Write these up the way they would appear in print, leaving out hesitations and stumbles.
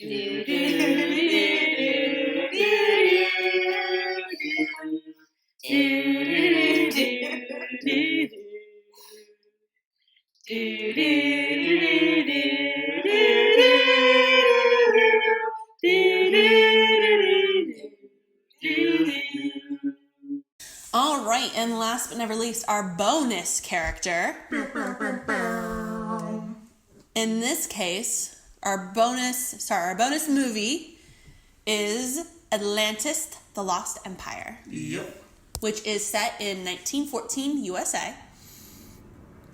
All right, and last but never least, our bonus character. In this case, our bonus movie is Atlantis, The Lost Empire. Yep. Which is set in 1914 USA.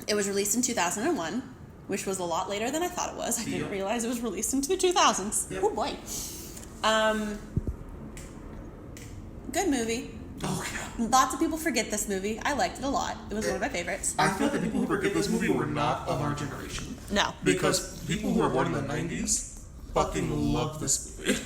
It was released in 2001, which was a lot later than I thought it was. I didn't realize it was released into the 2000s. Yep. Oh boy. Good movie. Oh, yeah. Lots of people forget this movie. I liked it a lot. It was one of my favorites. I feel like the people who forget this movie were not of our generation. No. Because people who were born in the 90s fucking love this movie.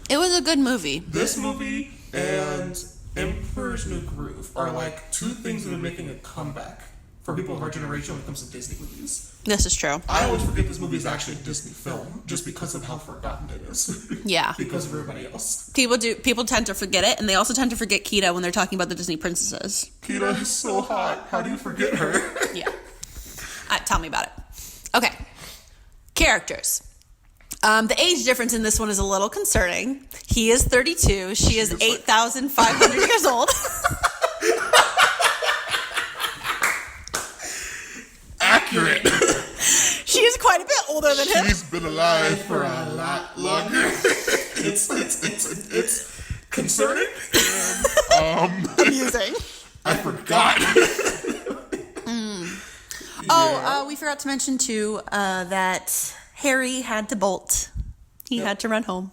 It was a good movie. This movie and Emperor's New Groove are like two things that are making a comeback for people of our generation when it comes to Disney movies. This is true. I always forget this movie is actually a Disney film just because of how forgotten it is. Yeah. Because of everybody else. People tend to forget it, and they also tend to forget Kida when they're talking about the Disney princesses. Kida is so hot. How do you forget her? Yeah. Tell me about it. Okay. Characters. The age difference in this one is a little concerning. He is 32. She is 8,500 years old. Accurate. She is quite a bit older than him. She's been alive for a lot longer. It's concerning and amusing. I forgot. Oh, we forgot to mention too that Harry had to bolt. He had to run home.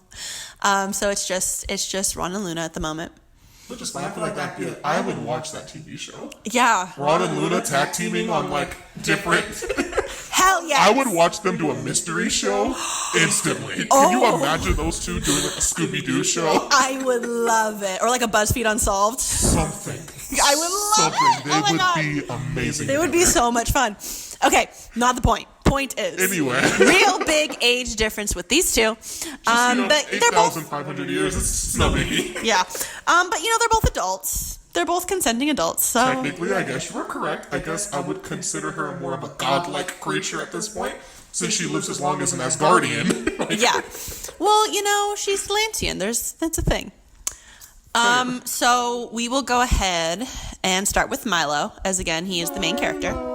So it's just Ron and Luna at the moment. Which is fine. I feel like I would watch that TV show. Yeah. Ron and Luna tag teaming on like different. Hell yeah. I would watch them do a mystery show instantly. Can you imagine those two doing like a Scooby-Doo show? I would love it. Or like a BuzzFeed Unsolved. Something. I would love it. They would be amazing. They would be so much fun. Okay, not the point. Point is, anyway, real big age difference with these two. But they're both 8,500 years. It's no biggie. Yeah, but they're both adults. They're both consenting adults. So technically, I guess you were correct. I guess I would consider her more of a godlike creature at this point, since she lives as long as an Asgardian. Yeah. Well, she's Atlantean. That's a thing. So we will go ahead and start with Milo, as again he is the main character.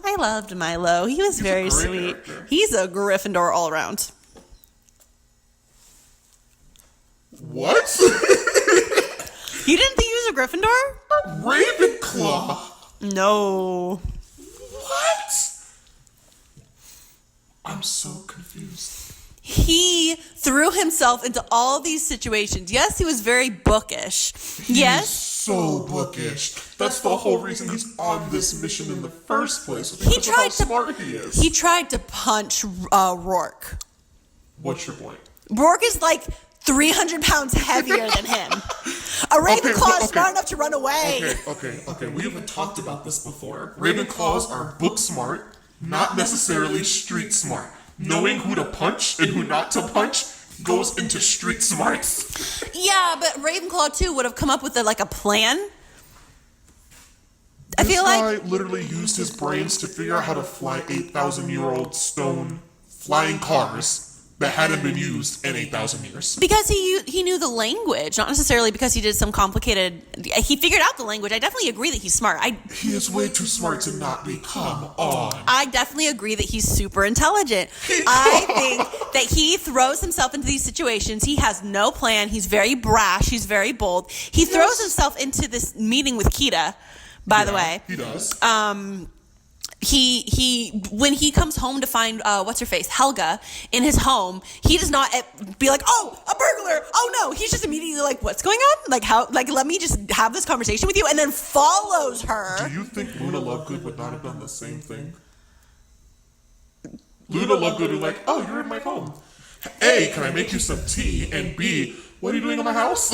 I loved Milo. He was very sweet. Character. He's a Gryffindor all around. What? You didn't think he was a Gryffindor? Ravenclaw. No. What? I'm so confused. He threw himself into all these situations. Yes, he was very bookish. Yes. So bookish. That's the whole reason he's on this mission in the first place. Because of how smart he is. He tried to punch Rourke. What's your point? Rourke is like 300 pounds heavier than him. A Ravenclaw is smart enough to run away. Okay. We haven't talked about this before. Ravenclaws are book smart, not necessarily street smart. Knowing who to punch and who not to punch goes into street smarts. Yeah, but Ravenclaw too would have come up with a plan. I feel like this guy literally used his brains to figure out how to fly 8,000-year-old stone flying cars that hadn't been used in 8,000 years. Because he knew the language, not necessarily because he did some complicated. He figured out the language. I definitely agree that he's smart. He is way too smart to not be. Come on. I definitely agree that he's super intelligent. I think that he throws himself into these situations. He has no plan. He's very brash. He's very bold. He throws himself into this meeting with Kida. By the way, he does. He when he comes home to find what's her face Helga in his home, he does not be like, oh, a burglar. Oh no, he's just immediately like, what's going on? Like how? Like let me just have this conversation with you, and then follows her. Do you think Luna Lovegood would not have done the same thing? Luna Lovegood would be like, oh, you're in my home. A, can I make you some tea? And B, what are you doing in my house?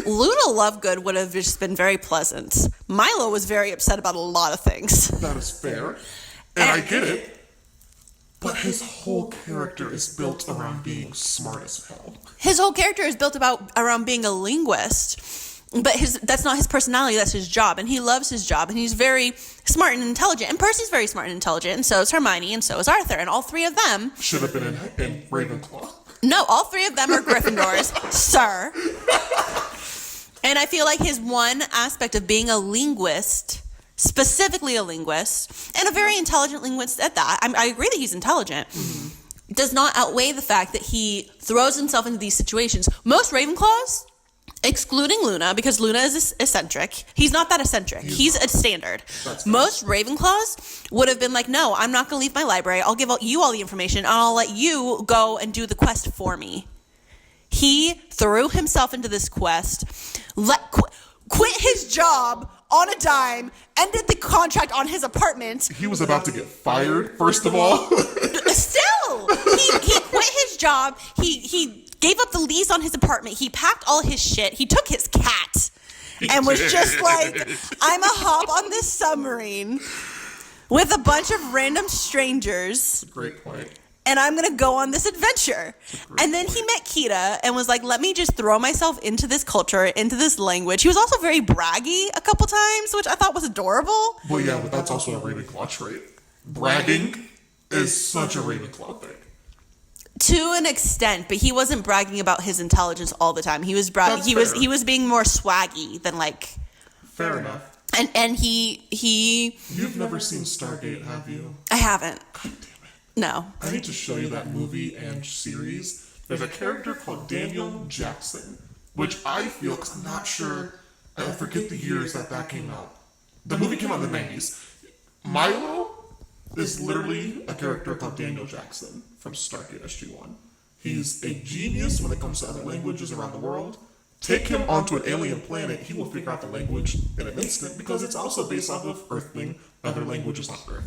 Luna Lovegood would have just been very pleasant. Milo was very upset about a lot of things. That is fair. And I get it. But his whole character is built around being smart as hell. His whole character is built around being a linguist. But that's not his personality, that's his job. And he loves his job, and he's very smart and intelligent. And Percy's very smart and intelligent, and so is Hermione, and so is Arthur. And all three of them... should have been in Ravenclaw. No, all three of them are Gryffindors, sir. And I feel like his one aspect of being a linguist, specifically a linguist, and a very intelligent linguist at that, I agree that he's intelligent, does not outweigh the fact that he throws himself into these situations. Most Ravenclaws... excluding Luna, because Luna is eccentric. He's not that eccentric. He's a standard. Most Ravenclaws would have been like, no, I'm not going to leave my library. I'll give you all the information, and I'll let you go and do the quest for me. He threw himself into this quest, quit his job on a dime, ended the contract on his apartment. He was about to get fired, first of all. Still, he quit his job. He gave up the lease on his apartment. He packed all his shit. He took his cat and was just like, I'm a hop on this submarine with a bunch of random strangers. Great point. And I'm going to go on this adventure. And then he met Kita and was like, let me just throw myself into this culture, into this language. He was also very braggy a couple times, which I thought was adorable. Well, yeah, but that's also a Ravenclaw trait. Bragging is such a Ravenclaw thing. To an extent, but he wasn't bragging about his intelligence all the time. He was bragging. He was being more swaggy than like. Fair enough. And he. You've never seen Stargate, have you? I haven't. God damn it. No. I need to show you that movie and series. There's a character called Daniel Jackson, which I feel, because I'm not sure, I forget the years that came out. The movie came out in the 90s. Milo is literally a character called Daniel Jackson from Stargate SG-1. He's a genius when it comes to other languages around the world. Take him onto an alien planet, he will figure out the language in an instant, because it's also based off of Earthling, other languages on Earth.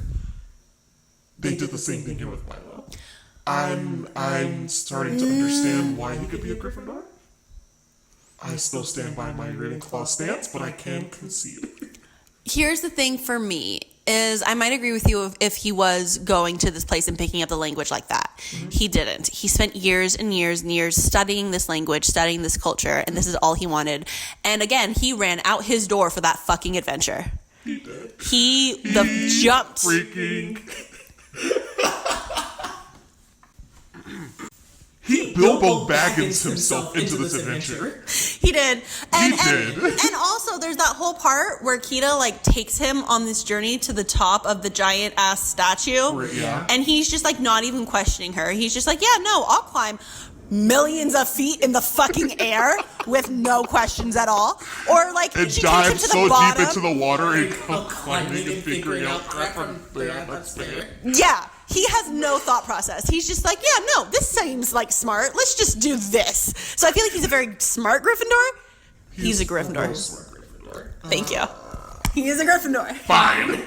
They did the same thing here with Milo. I'm starting to understand why he could be a Gryffindor. I still stand by my Ravenclaw stance, but I can concede. Here's the thing for me, is I might agree with you if he was going to this place and picking up the language like that. Mm-hmm. He didn't. He spent years and years and years studying this language, studying this culture, and this is all he wanted. And again, he ran out his door for that fucking adventure. He did. He jumped. Freaking... He Bilbo Baggins himself into this adventure. He did. And did. Also, there's that whole part where Kita, like, takes him on this journey to the top of the giant-ass statue. Yeah. And he's just, like, not even questioning her. He's just like, yeah, no, I'll climb millions of feet in the fucking air with no questions at all. Or, like, and she dive takes him to so the bottom. deep into the water and climbing and figuring out crap from there. That's there. Yeah. He has no thought process. He's just like, yeah, no, this seems like smart. Let's just do this. So I feel like he's a very smart Gryffindor. He's a Gryffindor. Smart Gryffindor. Thank you. He is a Gryffindor. Fine.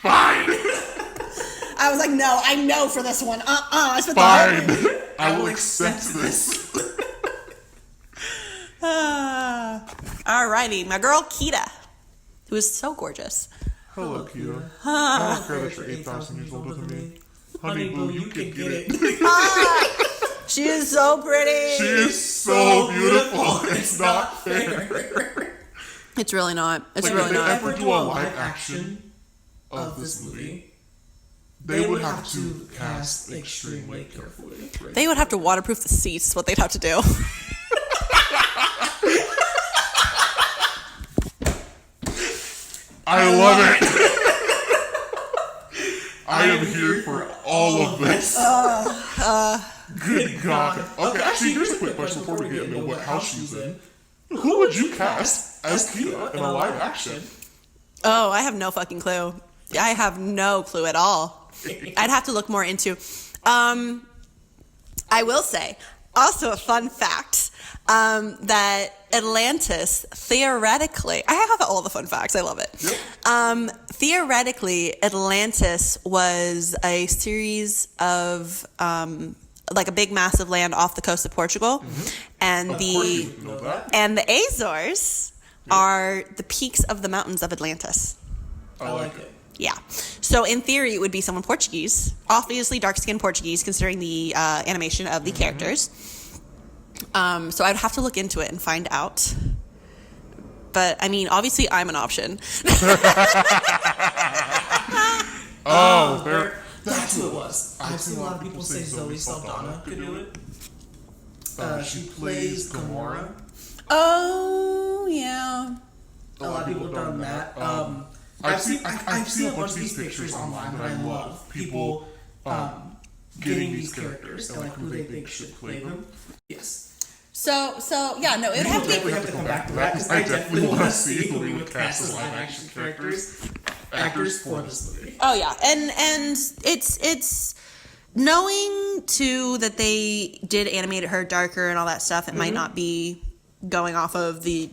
Fine. I was like, no, I know for this one. Fine. I will accept this. Alrighty, my girl Kita, who is so gorgeous. Hello, Kia. I don't care that you're 8,000 years older than me. Honey boo, you can get it. She is so pretty. She is so beautiful. It's not fair. It's really not. It's like, really not. If they ever do a live action of this movie, they would have to cast extremely carefully. Right? They would have to waterproof the seats, is what they'd have to do. I love it. I am here for all of this. Good God. Okay, actually, here's a quick question before we get into what house she's in. Who would you cast as Kita in a live action? Oh, I have no fucking clue. I have no clue at all. I'd have to look more into. I will say, also a fun fact, that Atlantis, theoretically, I have all the fun facts, I love it. Yep. Theoretically, Atlantis was a series of, like a big massive land off the coast of Portugal. Mm-hmm. And the Azores are the peaks of the mountains of Atlantis. I like it. Yeah. So in theory, it would be someone Portuguese. Obviously, dark-skinned Portuguese, considering the animation of the characters. So I'd have to look into it and find out. But, I mean, obviously, I'm an option. That's who it was. I've seen a lot of people say Zoe Saldana could do it. She plays Gamora. Oh, yeah. A lot of people have done that. I've seen a bunch of these pictures online that I love. People getting these characters and like who they think should play them. Yes. So yeah, no, it would have to be. We have to come back to that because I definitely want to see who we would cast as live action actors for this movie. Oh yeah, and it's knowing too that they did animate her darker and all that stuff. It might not be going off of the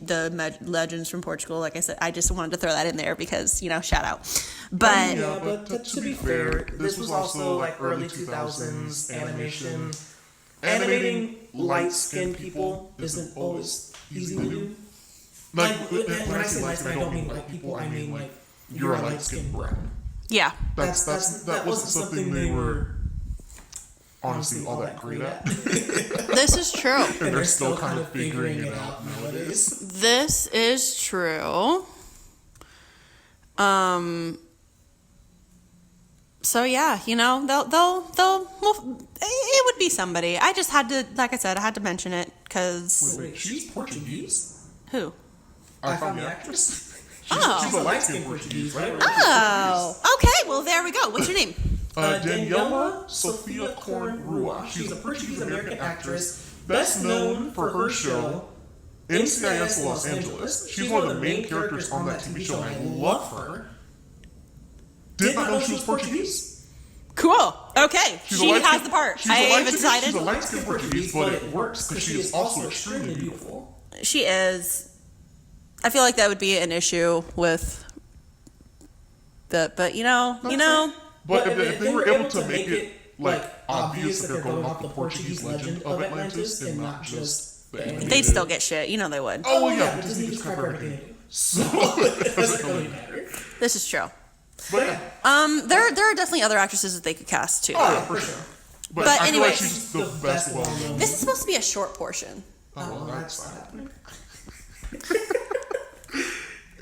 legends from Portugal. Like I said, I just wanted to throw that in there because shout out. But but to be fair, this was also like early 2000s animation. Animating light-skinned people isn't always easy to do. Like, when I say light-skinned, I don't mean white people. I mean, like, you're a light-skinned brown. yeah, That wasn't something they were honestly all that great at. this is true. And they're still kind of figuring it out nowadays. This is true. So yeah, it would be somebody. I just had to, like I said, I had to mention it because. Wait, she's Portuguese? Who? I found the actress. Oh. She's a light-skinned Portuguese, right? Oh, okay. Well, there we go. What's your name? Daniela Sofia Corn Rua. She's a Portuguese-American actress, best known for her show NCIS Los Angeles. She's one of the main characters on that TV show, and I love her. Did not know she was Portuguese. Cool. Okay. She has the part. I have decided. She's a light-skinned Portuguese, but it works because she is also extremely beautiful. She is. I feel like that would be an issue with the, but But if they were able to make it like obvious that they're going off the Portuguese legend of Atlantis and not just the animated. they'd still get shit. They would. Oh well, yeah, but Disney just cover everything they do, so it doesn't really matter. This is true. But yeah. There are definitely other actresses that they could cast too. Oh yeah, for sure. But I feel anyway, like she's the best well-known. This is supposed to be a short portion. Oh, well, that's not happening.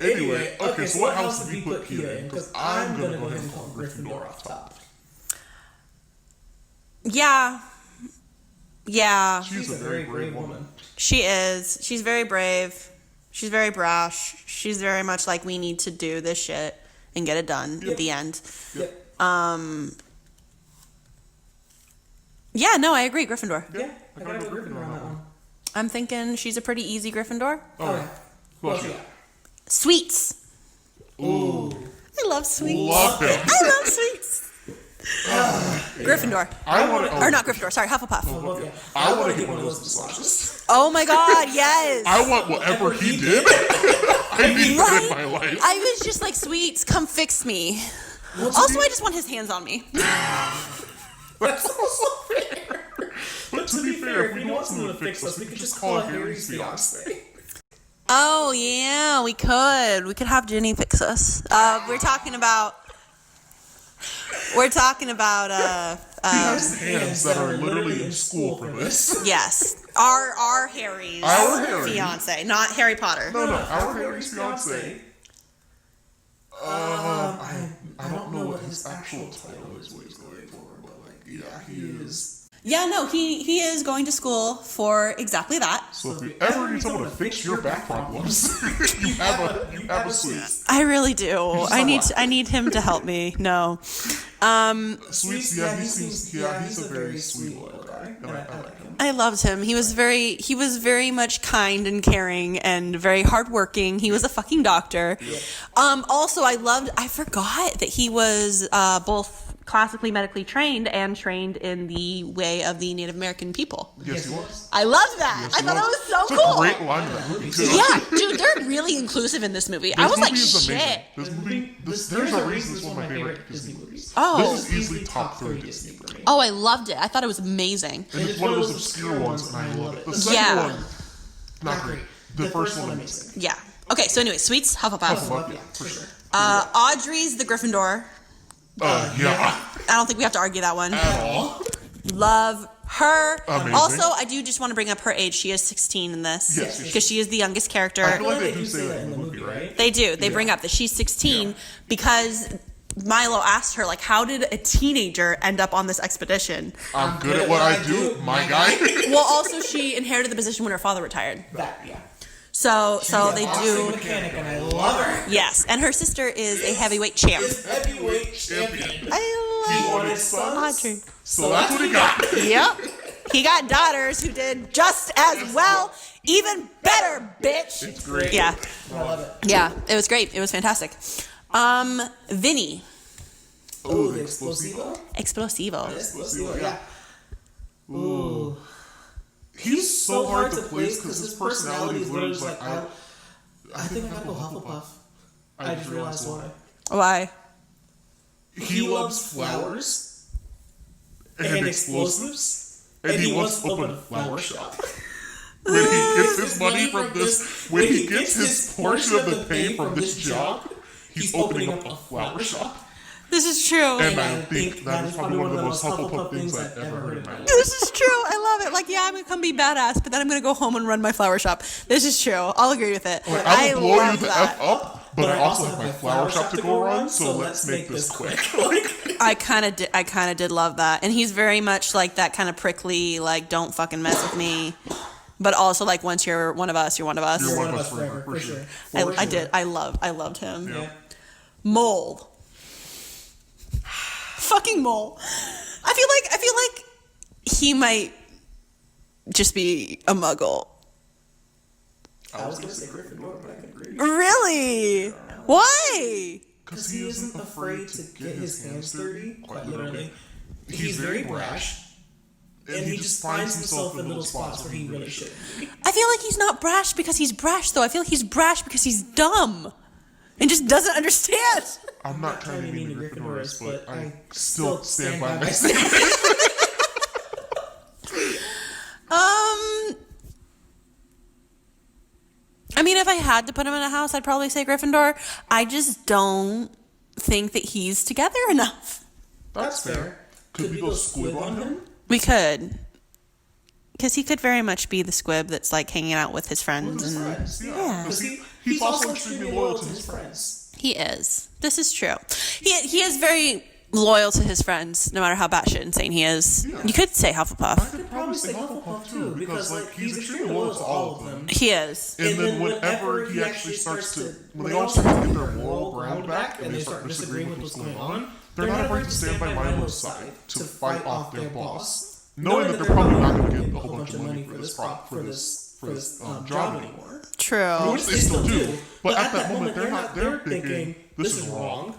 Anyway, okay, so what house did we put Kia in? Because I'm going to go ahead and call Gryffindor off top. Yeah. She's a very brave woman. She is. She's very brave. She's very brash. She's very much like, we need to do this shit and get it done at the end. Yep. Yeah, no, I agree. Gryffindor. Yeah, I gotta go Gryffindor on that one. I'm thinking she's a pretty easy Gryffindor. Oh, yeah. Who else you got? Sweets. Ooh. I love sweets. Love him. I love sweets. Gryffindor. Or not Gryffindor, sorry, Hufflepuff. Oh, yeah. I want to get one of those massages. Oh my god, yes. I want whatever he did. I need that in my life. I was just like, Sweets, come fix me. Also, I just want his hands on me. That's also fair. But to be fair, if we want someone to fix us, we could just call Harry's fiance. Oh, yeah, we could. We could have Ginny fix us. We're talking about... He has hands that are literally in school for this. Yes. Our Harry's fiance, not Harry Potter. No, our Harry's fiance. I don't know what his actual title is, what he's going for, but like, yeah, he is. Yeah, no, he is going to school for exactly that. So if you ever need someone to fix your back problems, you have a Sweets. I really do. I need him to help me. No. Sweets, yeah, he's a very sweet little guy, and I like him. I loved him. He was very much kind and caring and very hardworking. He was a fucking doctor. Yeah. Also, I forgot that he was both classically medically trained and trained in the way of the Native American people. Yes, he was. I loved that. Yes, I thought that was so It's cool. a great line in that movie, too. Yeah, dude, they're really inclusive in this movie. I was like, shit. There's a reason it's one of my favorite Disney movies. Oh. This is easily top 3 Disney for me. Oh, I loved it. I thought it was amazing. And it's one of those obscure ones, and I love it. The second one, not great. The first one, amazing. Yeah. Okay, so anyway, Sweets, Hufflepuff. Yeah, for sure. Audrey's the Gryffindor. Yeah. I don't think we have to argue that one. At all. Love her. Amazing. Also, I do just want to bring up her age. She is 16 in this. Yes. Because she is the youngest character. I feel like they do say that in the movie, right? They do. They bring up that she's 16 because Milo asked her, like, how did a teenager end up on this expedition? I'm good at what I do, my guy. Well, also, she inherited the position when her father retired. So they do. Mechanic, and I love her. Yes, and her sister is a heavyweight champ. Heavyweight champion. I love wanted sons, Audrey. so that's what he got. Yep. He got daughters who did just as well, even better, bitch. It's great. Yeah. I love it. Yeah, it was great. It was fantastic. Vinny. Ooh, the Explosivo? Explosivo. Explosivo, yeah. Ooh. He's so hard to place because his personality is literally just like, I think I gotta go Hufflepuff. I just realized why. Why? he loves flowers and explosives, and he wants to open a flower shop. When he gets his money from this, when he gets his portion of the pay from this job, he's opening up a flower shop. This is true. And I think that is probably one of the most Hufflepuff things I've ever heard in my life. This is true. I love it. Like, yeah, I'm going to come be badass, but then I'm going to go home and run my flower shop. This is true. I'll agree with it. Like, I will blow love you the that. F up, but I also have my flower shop to go run, so let's make this quick. I kind of did love that. And he's very much like that kind of prickly, like, don't fucking mess with me. But also, like, once you're one of us, you're one of us. You're one of us forever, for sure. I did. I loved him. Yeah. Mole. Fucking Mole. I feel like he might just be a muggle. I was gonna say Gryffindor, but I can agree. Really? Why? Because he isn't afraid to get his hands dirty, Quite literally. He's very brash, And he just finds himself in little spots where he really shouldn't be. I feel like he's not brash because he's brash, though. I feel like he's brash because he's dumb and just doesn't understand. I'm not trying to mean the Gryffindors, but I still stand by my my statement. I mean, if I had to put him in a house, I'd probably say Gryffindor. I just don't think that he's together enough. That's fair. Could we go squib on him? We could. Because he could very much be the squib that's, like, hanging out with his friends. His And friends, yeah. Yeah. Because he's also extremely loyal to his friends. he is. This is true. He is very loyal to his friends, no matter how batshit insane he is. Yeah. You could say Hufflepuff. I could probably say Hufflepuff too, because like he's extremely loyal to all of them. He is. And then whenever he actually starts to, when they all start to get their moral ground back and they start disagreeing with what's going on, they're not afraid to stand by Milo's side to fight off their boss, knowing that they're probably not going to get a whole bunch of money for this job anymore. True. Which they still do, but at that moment they're thinking this is wrong.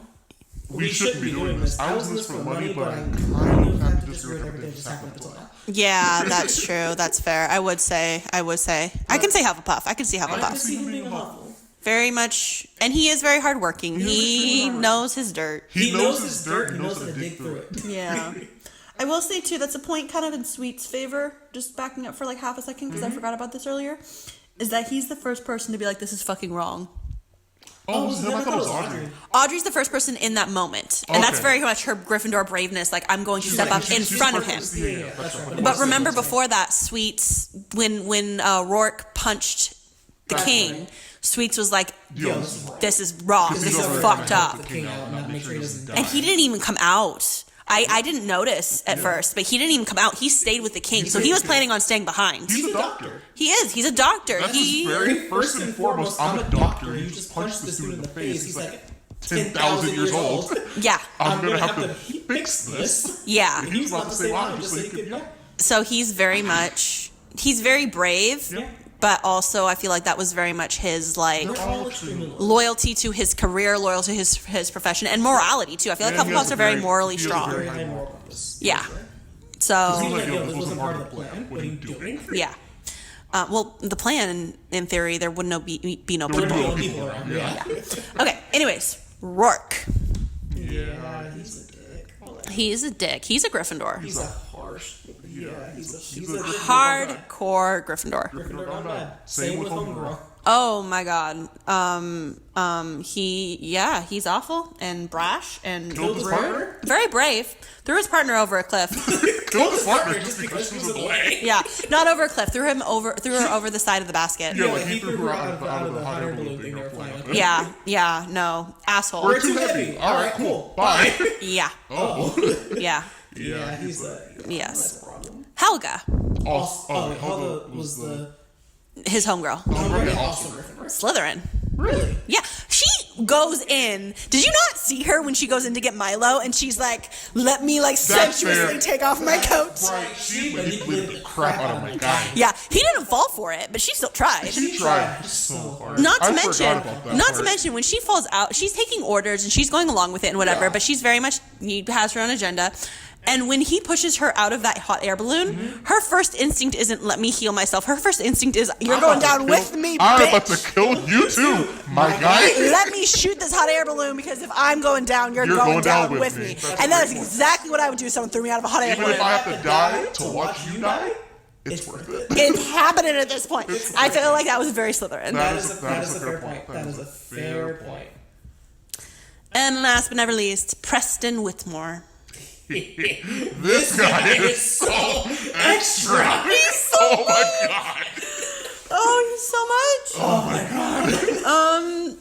We shouldn't be doing this. I was in this for the money, but I kind of have to disagree with everything that just happened until now. Yeah, that's true. That's fair. I would say. I can say Hufflepuff. I can see I can Hufflepuff. see him being a Huffle. Very much. And he is very hardworking. He knows his dirt. He knows his dirt. He knows how to dig through it. Yeah. I will say, too, that's a point kind of in Sweet's favor, just backing up for like half a second because I forgot about this earlier, is that he's the first person to be like, this is fucking wrong. Oh, was it him? I thought it was Audrey. Audrey's the first person in that moment. And that's Okay. very much her Gryffindor braveness. Like, I'm going to step up in front of him. Yeah, that's right. But remember before that, Sweets, when Rourke punched the king, Sweets was like, Yo, this is wrong. This is fucked up. The king out and not make sure he doesn't die. And he didn't even come out. I didn't notice at first, but he didn't even come out. He stayed with the king. So he was planning on staying behind. he's a doctor. He is. He's a doctor. That's his very first and foremost. I'm a doctor. You just punched this dude in the face. He's like 10,000 years old. Yeah. I'm gonna have to fix this. Yeah. And he was about to say why, just so he could. Yeah. So he's very brave. Yeah. But also, I feel like that was very much his, like, They're all extremely loyal. loyalty to his career, loyal to his profession, and morality, too. I feel like And he has Hufflepuffs a are very very- morally he has a strong. very Very high moral compass. Yeah. He's So, like, yo, this wasn't part of the plan. What are you doing? yeah. Well, the plan, in theory, there would be no There were people. no people around. Yeah. Okay, anyways, Rourke. Yeah, he's a dick. He's a dick. He's a Gryffindor. He's a harsh. Yeah, he's a Hardcore Gryffindor. Gryffindor gone bad. Same with Homegirl. Oh my god. He's awful and brash and Killed his partner? very brave. Threw his partner over a cliff. Killed his partner just because she was in the way. Yeah, not over a cliff. Threw her over the side of the basket. Yeah, like he threw her out of the hot air balloon thing they were flying up. Yeah, no, asshole. We're too heavy. All right, cool. Bye. Yeah, Oh. yeah, Yeah, he's yes. that's a problem. Helga, Helga was his homegirl. awesome Gryffindor. Slytherin. Really? Yeah, she goes in. Did you not see her when she goes in to get Milo and she's like, let me like sensuously fair. take off my coat? Right, she manipulated the crap out of my guy. Yeah, he didn't fall for it, but she still tried. She tried so hard. Not to I mention, forgot about that not part. to mention when she falls out, she's taking orders and she's going along with it and whatever, Yeah. but she's very much has her own agenda. And when he pushes her out of that hot air balloon, her first instinct isn't let me heal myself. Her first instinct is you're going down with me, I'm about to bitch. kill you too, my guy. Let me shoot this hot air balloon because if I'm going down, you're going down with me. That's And that is a great point. exactly what I would do if someone threw me out of a hot air Even balloon. if I have to die to watch you die, it's worth it. It's happening at this point. I feel like that was very Slytherin. That is a fair point. That is a fair point. And last but never least, Preston Whitmore. This guy is so extra. He's so Oh my god. Oh, he's so much. Oh my god.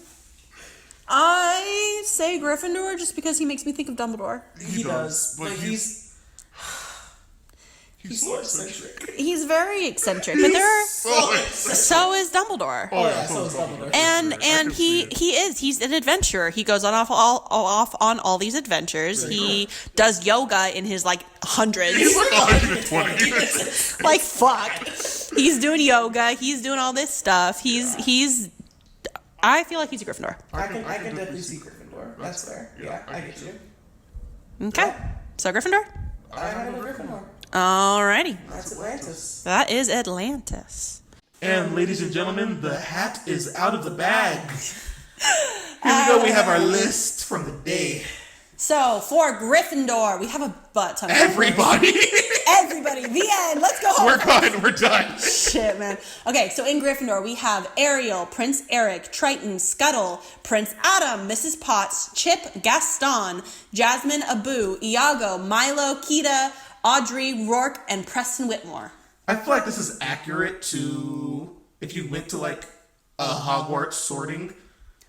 I say Gryffindor just because he makes me think of Dumbledore. He does, but he's so eccentric. He's very eccentric, but there are So extra. so is Dumbledore. Oh yeah, So is Dumbledore. And he's an adventurer. He goes on off on all these adventures. He does yoga in his like hundreds. He's like 120. Like fuck. He's doing yoga. He's doing all this stuff. He's. I feel like he's a Gryffindor. I can definitely see Gryffindor. That's fair. Yeah, I get you. Okay, so Gryffindor. I have a Gryffindor. Alrighty, That's Atlantis. that is Atlantis. And ladies and gentlemen, the hat is out of the bag. Here we go. We have our list from the day. So for Gryffindor, we have a butt ton of Everybody. everybody. The end. Let's go home. We're done. We're done. Shit, man. Okay, so in Gryffindor, we have Ariel, Prince Eric, Triton, Scuttle, Prince Adam, Mrs. Potts, Chip, Gaston, Jasmine, Abu, Iago, Milo, Kita, Audrey, Rourke, and Preston Whitmore. I feel like this is accurate to if you went to like a Hogwarts sorting,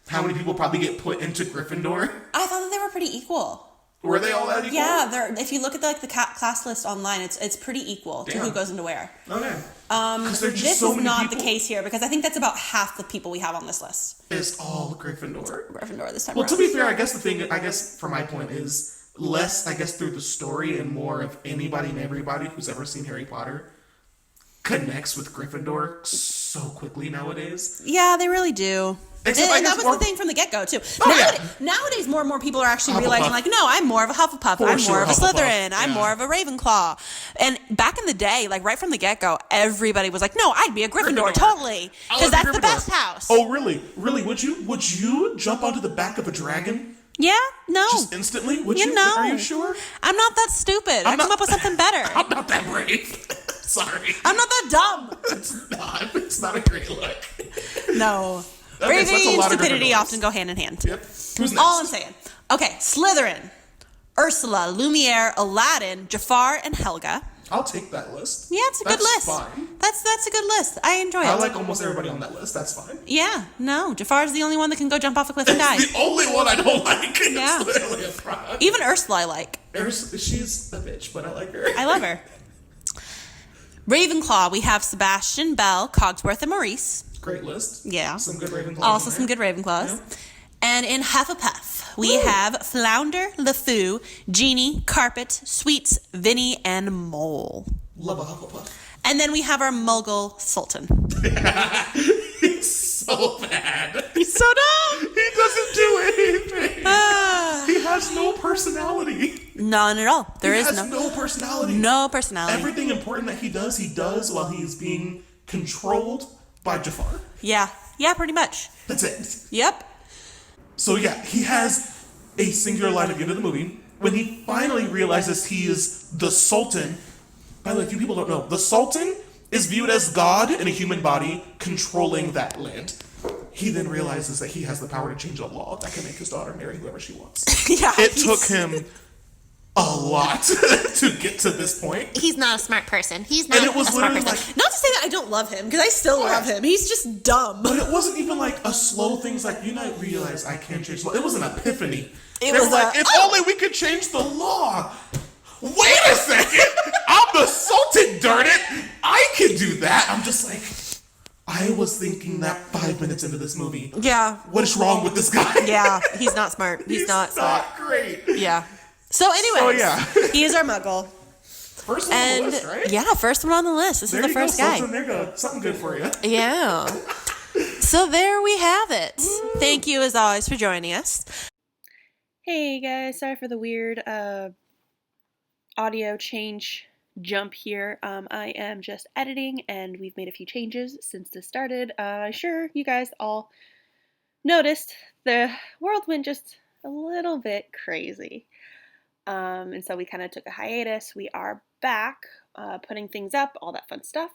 how many people probably get put into Gryffindor? I thought that they were pretty equal. Were they all that equal? Yeah, if you look at if the class list online, it's pretty equal to who Damn. goes into where. Okay. 'Cause there's just This so is many not people. the case here because I think that's about half the people we have on this list. It's all Gryffindor. Gryffindor this time Well, to around. be fair, I guess from my point is less, through the story and more of anybody and everybody who's ever seen Harry Potter connects with Gryffindor so quickly nowadays. Yeah, they really do. Except I And that guess was more- the thing from the get-go, too. yeah. Nowadays, more and more people are actually Hufflepuff. realizing, like, no, I'm more of a Hufflepuff. For I'm sure, more of a Hufflepuff. Slytherin. I'm Yeah. more of a Ravenclaw. And back in the day, like, right from the get-go, everybody was like, no, I'd be a Gryffindor, Gryffindor. totally. I Because would be that's the Gryffindor. best house. Oh, really? Really? Would you jump onto the back of a dragon Yeah? No. just instantly? Would You you? know. Are you sure? I'm not that stupid. I come up with something better. I'm not that brave. Sorry. I'm not that dumb. It's not a great look. No. Okay, so that's a Bravery and lot of stupidity Gryffindors. often go hand in hand. Yep. Who's next? All I'm saying. Okay, Slytherin. Ursula, Lumiere, Aladdin, Jafar, and Helga. I'll take that list. Yeah, it's a good That's list. Fine. That's a good list. I enjoy it. I like almost everybody on that list. That's fine. Yeah, no. Jafar's the only one that can go jump off a cliff and die. The only one I don't like. Yeah. It's literally a frog. Even Ursula I like. She's a bitch, but I like her. I love her. Ravenclaw, we have Sebastian, Belle, Cogsworth, and Maurice. Great list. Yeah. Some good Ravenclaws. Also in some there. good Ravenclaws. Yeah. And in Hufflepuff, we have Flounder, LeFou, Genie, Carpet, Sweets, Vinny, and Mole. Love a Hufflepuff. And then we have our Muggle Sultan. He's so bad. He's so dumb. He doesn't do anything. Ah, He has no personality. none at all. There He is has no personality. no personality. Everything important that he does while he's being controlled by Jafar. Yeah, pretty much. That's it. Yep. So yeah, he has a singular line at the end of the movie when he finally realizes he is the Sultan. By the way, a few people don't know, the Sultan is viewed as God in a human body controlling that land. he then realizes that he has the power to change a law that can make his daughter marry whoever she wants. Yeah, It took him a lot to get to this point. He's not a smart person. He's not And it was a smart literally person. like, Not to say that I don't love him, because I still love him. He's just dumb. but it wasn't even like a slow thing. It's like, you not realize I can't change the law. It was an epiphany. It They was were like, a- if only we could change the law. Wait a second. I'm the Sultan, darn it. I can do that. I'm just like, I was thinking that 5 minutes into this movie. Yeah. What is wrong with this guy? Yeah, he's not smart. He's not smart. great. Yeah. So anyway, So, yeah. he is our muggle. First one on And the list, right? yeah, first one on the list. This There is the you first go, guy. Sultan. There you go. Something good for you. Yeah. So there we have it. Thank you as always for joining us. Hey guys, sorry for the weird audio change jump here. I am just editing and we've made a few changes since this started. Sure, you guys all noticed the world went just a little bit crazy. And so we kind of took a hiatus. We are back, putting things up, all that fun stuff.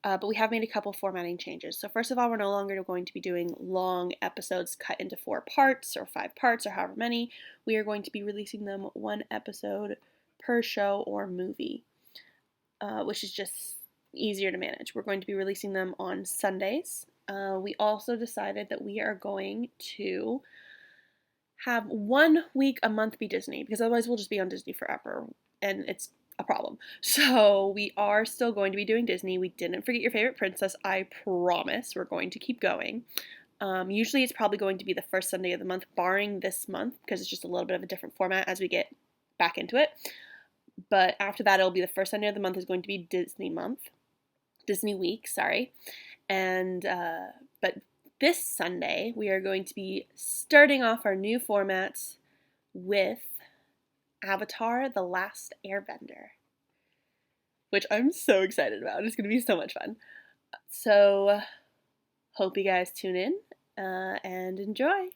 But we have made a couple formatting changes. So first of all, we're no longer going to be doing long episodes cut into 4 parts or 5 parts or however many. We are going to be releasing them 1 episode per show or movie, which is just easier to manage. We're going to be releasing them on Sundays. We also decided that we are going to have 1 week a month be Disney, because otherwise we'll just be on Disney forever, and it's a problem. So we are still going to be doing Disney. We didn't forget your favorite princess, I promise. We're going to keep going. Usually it's probably going to be the first Sunday of the month, barring this month, because it's just a little bit of a different format as we get back into it. But after that, it'll be the first Sunday of the month is going to be Disney week, sorry. And, but this Sunday, we are going to be starting off our new formats with Avatar: The Last Airbender, which I'm so excited about. It's going to be so much fun. So, hope you guys tune in and enjoy.